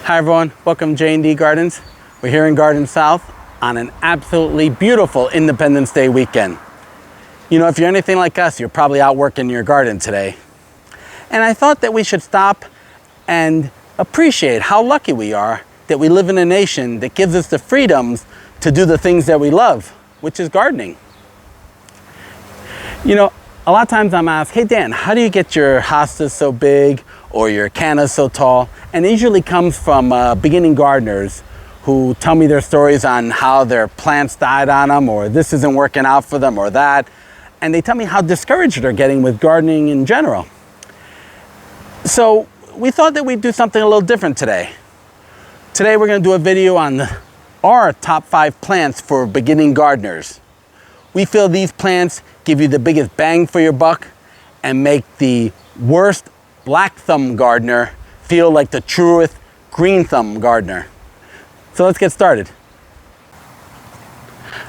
Hi everyone, welcome to J&D Gardens. We're here in Garden South on an absolutely beautiful Independence Day weekend. You know, if you're anything like us, you're probably out working your garden today. And I thought that we should stop and appreciate how lucky we are that we live in a nation that gives us the freedoms to do the things that we love, which is gardening. You know, a lot of times I'm asked, hey Dan, how do you get your hostas so big or your cannas so tall? And it usually comes from beginning gardeners who tell me their stories on how their plants died on them, or this isn't working out for them, or that. And they tell me how discouraged they're getting with gardening in general. So we thought that we'd do something a little different today. Today we're going to do a video on our top 5 plants for beginning gardeners. We feel these plants give you the biggest bang for your buck and make the worst black thumb gardener feel like the truest green thumb gardener. So let's get started.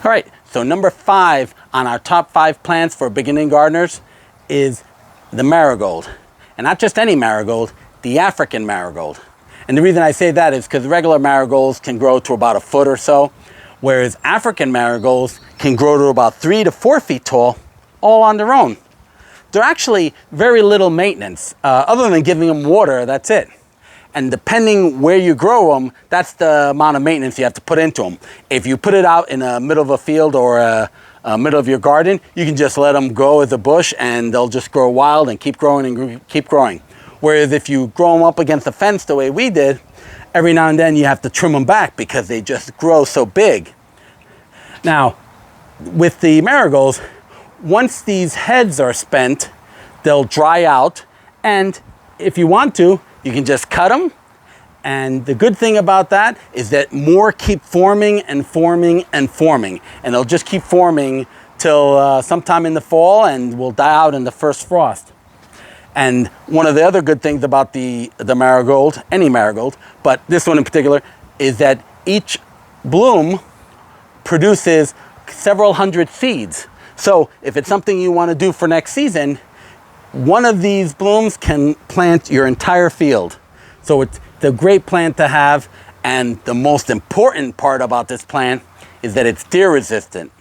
All right, so number 5 on our top 5 plants for beginning gardeners is the marigold. And not just any marigold, the African marigold. And the reason I say that is because regular marigolds can grow to about a foot or so, whereas African marigolds can grow to about 3 to 4 feet tall, all on their own. They're actually very little maintenance, other than giving them water, that's it. And depending where you grow them, that's the amount of maintenance you have to put into them. If you put it out in the middle of a field or a middle of your garden, you can just let them grow as a bush and they'll just grow wild and keep growing and keep growing. Whereas if you grow them up against the fence the way we did, every now and then you have to trim them back because they just grow so big. Now, with the marigolds, once these heads are spent, they'll dry out, and if you want to, you can just cut them. And the good thing about that is that more keep forming and forming and forming, and they'll just keep forming till sometime in the fall and will die out in the first frost. And one of the other good things about the marigold, any marigold, but this one in particular, is that each bloom produces several hundred seeds. So if it's something you want to do for next season, one of these blooms can plant your entire field. So it's a great plant to have, and the most important part about this plant is that it's deer resistant.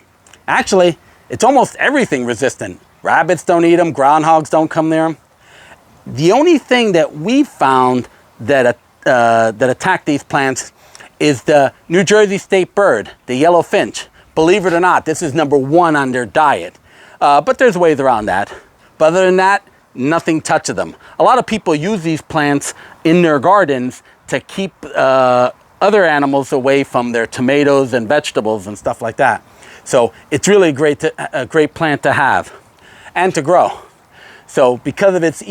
Actually, it's almost everything resistant. Rabbits don't eat them, groundhogs don't come near them. The only thing that we found that attack these plants is the New Jersey state bird, the yellow finch. Believe it or not, this is number 1 on their diet. But there's ways around that. But other than that, nothing touches them. A lot of people use these plants in their gardens to keep other animals away from their tomatoes and vegetables and stuff like that. So it's really a great plant to have and to grow. So because of its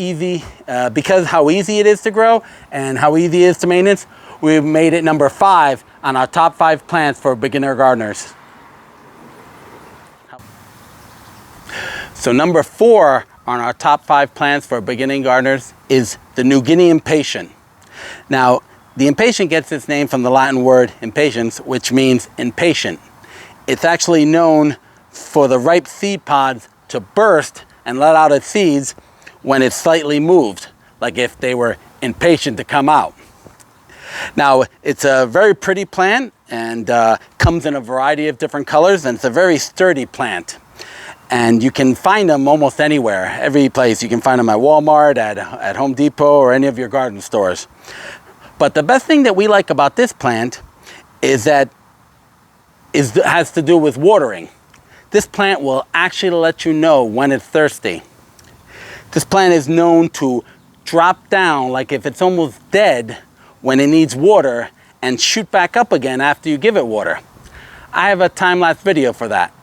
because how easy it is to grow and how easy it is to maintenance, we've made it number 5 on our top 5 plants for beginner gardeners. So number 4 on our top 5 plants for beginning gardeners is the New Guinea Patient. Now, the impatient gets its name from the Latin word impatiens, which means impatient. It's actually known for the ripe seed pods to burst and let out its seeds when it's slightly moved, like if they were impatient to come out. Now, it's a very pretty plant and comes in a variety of different colors, and it's a very sturdy plant. And you can find them almost anywhere, every place. You can find them at Walmart, at Home Depot, or any of your garden stores. But the best thing that we like about this plant is that it has to do with watering. This plant will actually let you know when it's thirsty. This plant is known to drop down, like if it's almost dead, when it needs water, and shoot back up again after you give it water. I have a time-lapse video for that.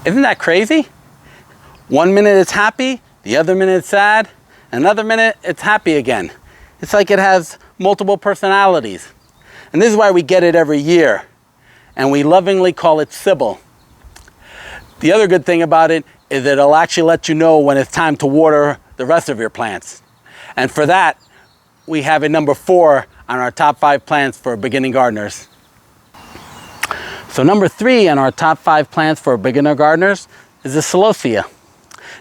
Isn't that crazy? 1 minute it's happy, the other minute it's sad, another minute it's happy again. It's like it has multiple personalities. And this is why we get it every year. And we lovingly call it Sybil. The other good thing about it is that it'll actually let you know when it's time to water the rest of your plants. And for that, we have it number 4 on our top 5 plants for beginning gardeners. So number 3 on our top 5 plants for beginner gardeners is the Celosia.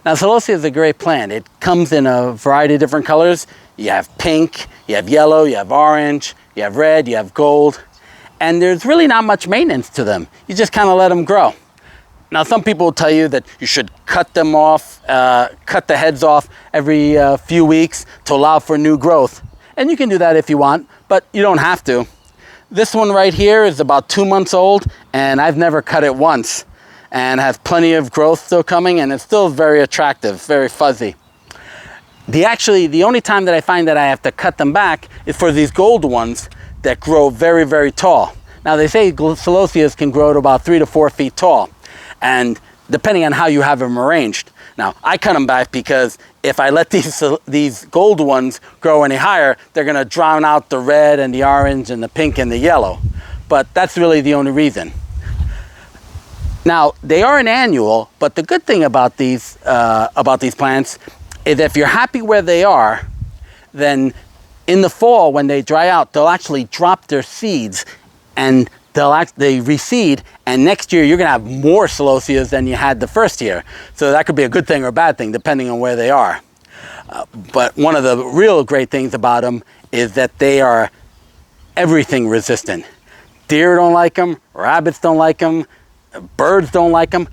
Now Celosia is a great plant. It comes in a variety of different colors. You have pink, you have yellow, you have orange, you have red, you have gold. And there's really not much maintenance to them. You just kind of let them grow. Now some people will tell you that you should cut them off, cut the heads off every few weeks to allow for new growth. And you can do that if you want, but you don't have to. This one right here is about 2 months old, and I've never cut it once, and has plenty of growth still coming, and it's still very attractive, very fuzzy. The only time that I find that I have to cut them back is for these gold ones that grow very, very tall. Now they say Celosias can grow to about 3 to 4 feet tall, and depending on how you have them arranged. Now I cut them back because if I let these gold ones grow any higher, they're going to drown out the red and the orange and the pink and the yellow. But that's really the only reason. Now they are an annual, but the good thing about these plants is if you're happy where they are, then in the fall when they dry out, they'll actually drop their seeds and they reseed, and next year you're going to have more Celosias than you had the first year. So that could be a good thing or a bad thing depending on where they are. But one of the real great things about them is that they are everything resistant. Deer don't like them, rabbits don't like them, birds don't like them.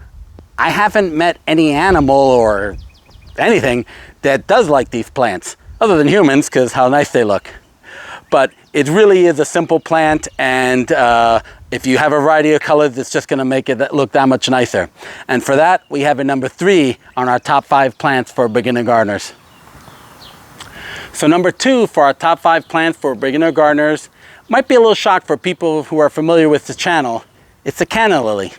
I haven't met any animal or anything that does like these plants, other than humans, because how nice they look. But it really is a simple plant, and if you have a variety of colors, it's just going to make it look that much nicer. And for that, we have it number 3 on our top 5 plants for beginner gardeners. So number 2 for our top 5 plants for beginner gardeners might be a little shock for people who are familiar with the channel. It's the canna lily.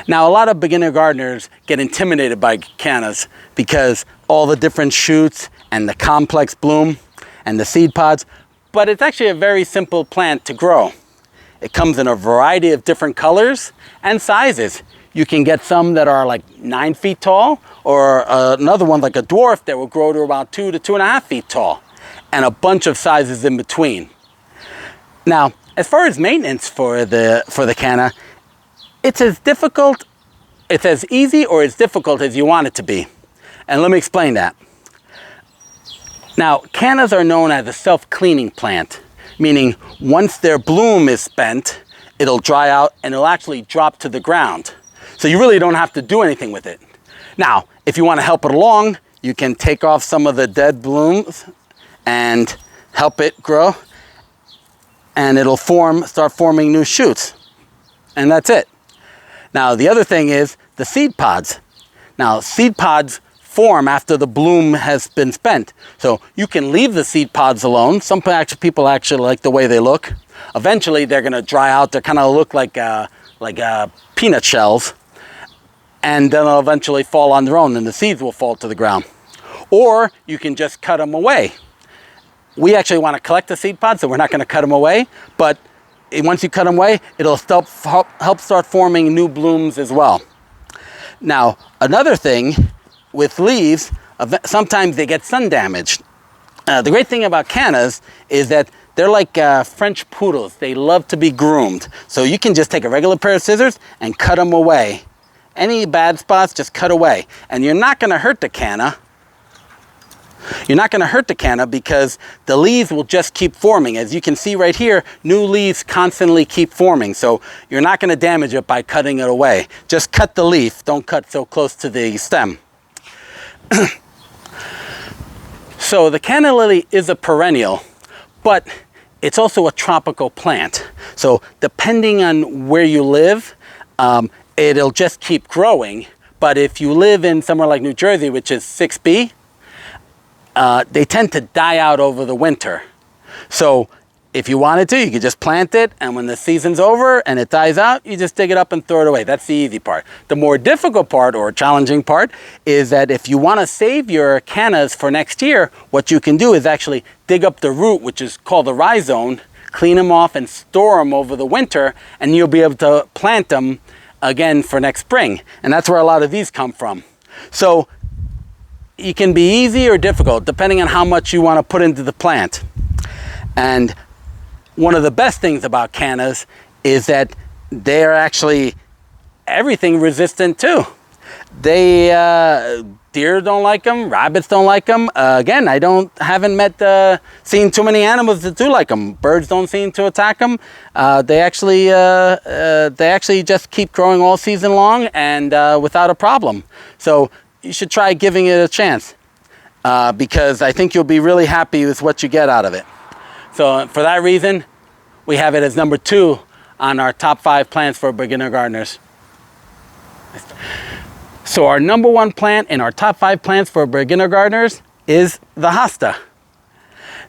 Now a lot of beginner gardeners get intimidated by cannas because all the different shoots and the complex bloom and the seed pods, but it's actually a very simple plant to grow. It comes in a variety of different colors and sizes. You can get some that are like 9 feet tall, or another one like a dwarf that will grow to about 2 to 2.5 feet tall, and a bunch of sizes in between. Now, as far as maintenance for the canna, it's as easy or as difficult as you want it to be. And let me explain that. Now, cannas are known as a self-cleaning plant, meaning once their bloom is spent, it'll dry out and it'll actually drop to the ground. So you really don't have to do anything with it. Now, if you want to help it along, you can take off some of the dead blooms and help it grow, and it'll start forming new shoots. And that's it. Now, the other thing is the seed pods. Now, seed pods form after the bloom has been spent. So you can leave the seed pods alone. Some people actually like the way they look. Eventually, they're going to dry out. They kind of look like peanut shells. And then they'll eventually fall on their own, and the seeds will fall to the ground. Or you can just cut them away. We actually want to collect the seed pods, so we're not going to cut them away. But once you cut them away, it'll help start forming new blooms as well. Now, another thing with leaves, sometimes they get sun damaged. The great thing about cannas is that they're like French poodles. They love to be groomed. So you can just take a regular pair of scissors and cut them away. Any bad spots, just cut away. And you're not going to hurt the canna. You're not going to hurt the canna because the leaves will just keep forming. As you can see right here, new leaves constantly keep forming. So you're not going to damage it by cutting it away. Just cut the leaf. Don't cut so close to the stem. So the canna lily is a perennial, but it's also a tropical plant. So depending on where you live, it'll just keep growing. But if you live in somewhere like New Jersey, which is 6B, they tend to die out over the winter. So If you wanted to, you could just plant it, and when the season's over and it dies out, you just dig it up and throw it away. That's the easy part. The more difficult part, or challenging part, is that if you want to save your cannas for next year, what you can do is actually dig up the root, which is called the rhizome, clean them off and store them over the winter, and you'll be able to plant them again for next spring. And that's where a lot of these come from. So it can be easy or difficult, depending on how much you want to put into the plant. And one of the best things about cannas is that they're actually everything resistant too. They deer don't like them, rabbits don't like them. Again, haven't seen too many animals that do like them. Birds don't seem to attack them. They actually just keep growing all season long and without a problem. So you should try giving it a chance because I think you'll be really happy with what you get out of it. So for that reason, we have it as number 2 on our top 5 plants for beginner gardeners. So our number 1 plant in our top 5 plants for beginner gardeners is the Hosta.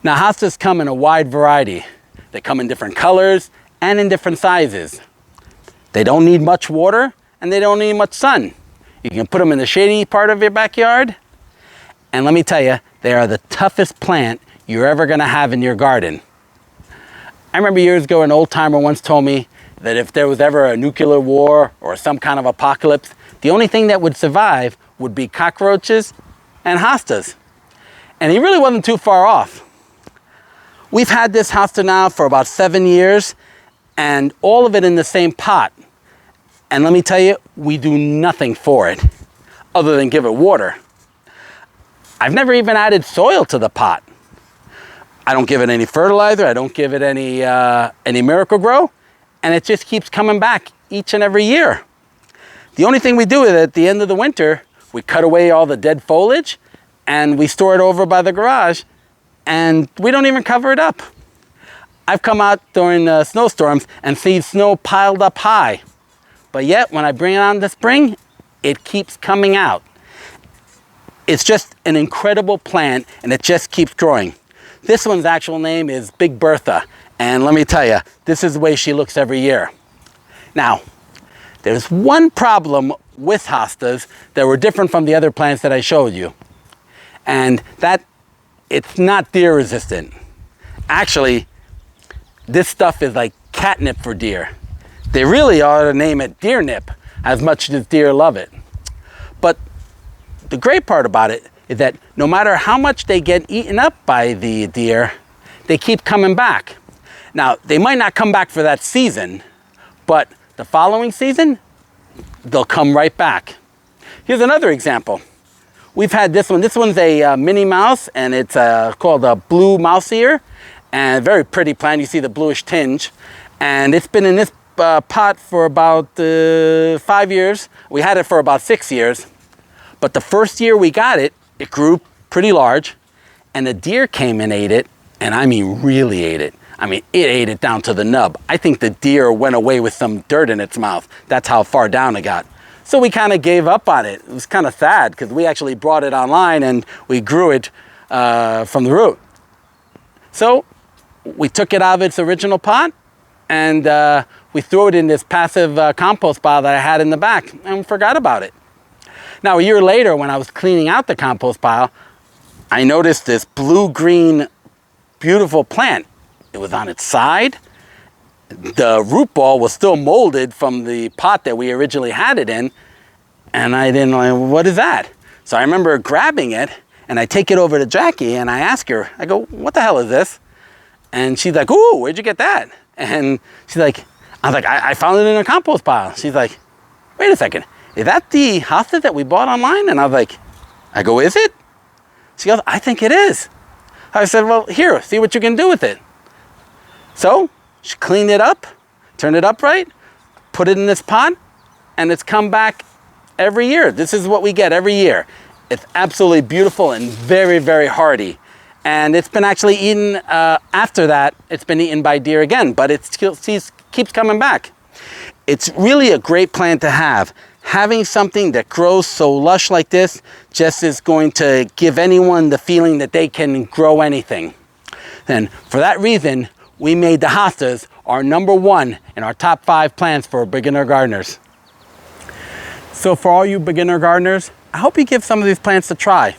Now Hostas come in a wide variety. They come in different colors and in different sizes. They don't need much water and they don't need much sun. You can put them in the shady part of your backyard. And let me tell you, they are the toughest plant you're ever going to have in your garden. I remember years ago an old timer once told me that if there was ever a nuclear war or some kind of apocalypse, the only thing that would survive would be cockroaches and hostas. And he really wasn't too far off. We've had this hosta now for about 7 years, and all of it in the same pot. And let me tell you, we do nothing for it other than give it water. I've never even added soil to the pot. I don't give it any fertilizer. I don't give it any Miracle-Gro, and it just keeps coming back each and every year. The only thing we do is at the end of the winter, we cut away all the dead foliage and we store it over by the garage, and we don't even cover it up. I've come out during snowstorms and see snow piled up high, but yet when I bring it on in the spring, it keeps coming out. It's just an incredible plant, and it just keeps growing. This one's actual name is Big Bertha, and let me tell you, this is the way she looks every year. Now, there's one problem with hostas that were different from the other plants that I showed you, and that it's not deer resistant. Actually, this stuff is like catnip for deer. They really ought to name it deer nip, as much as deer love it. But the great part about it is that no matter how much they get eaten up by the deer, they keep coming back. Now, they might not come back for that season, but the following season, they'll come right back. Here's another example. We've had this one. This one's a Minnie Mouse, and it's called a blue mouse ear, and a very pretty plant. You see the bluish tinge, and it's been in this pot for about 5 years. We had it for about 6 years, but the first year we got it, it grew pretty large, and a deer came and ate it, and I mean really ate it. I mean, it ate it down to the nub. I think the deer went away with some dirt in its mouth. That's how far down it got. So we kind of gave up on it. It was kind of sad because we actually brought it online and we grew it from the root. So we took it out of its original pot and we threw it in this passive compost pile that I had in the back and forgot about it. Now, a year later, when I was cleaning out the compost pile, I noticed this blue-green, beautiful plant. It was on its side. The root ball was still molded from the pot that we originally had it in. And I didn't know, what is that? So I remember grabbing it, and I take it over to Jackie, and I ask her, I go, what the hell is this? And she's like, ooh, where'd you get that? And she's like, I was like, I found it in a compost pile. She's like, wait a second, is that the hosta that we bought online? And I was like, I go, is it? She goes, I think it is. I said, well, here, see what you can do with it. So she cleaned it up, turned it upright, put it in this pot, and it's come back every year. This is what we get every year. It's absolutely beautiful and very, very hardy. And it's been actually eaten, after that, it's been eaten by deer again, but it still keeps coming back. It's really a great plant to have. Having something that grows so lush like this just is going to give anyone the feeling that they can grow anything. And for that reason, we made the hostas our #1 in our top 5 plants for beginner gardeners. So for all you beginner gardeners, I hope you give some of these plants a try.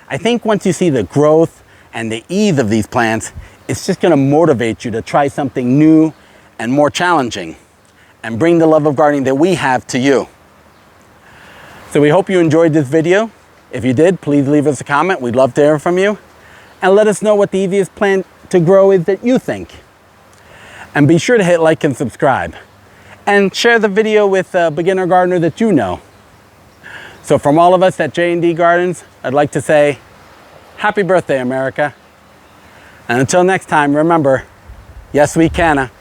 I think once you see the growth and the ease of these plants, it's just going to motivate you to try something new and more challenging and bring the love of gardening that we have to you. So we hope you enjoyed this video. If you did, please leave us a comment. We'd love to hear from you. And let us know what the easiest plant to grow is that you think. And be sure to hit like and subscribe. And share the video with a beginner gardener that you know. So from all of us at J&D Gardens, I'd like to say, happy birthday, America. And until next time, remember, yes, we canna.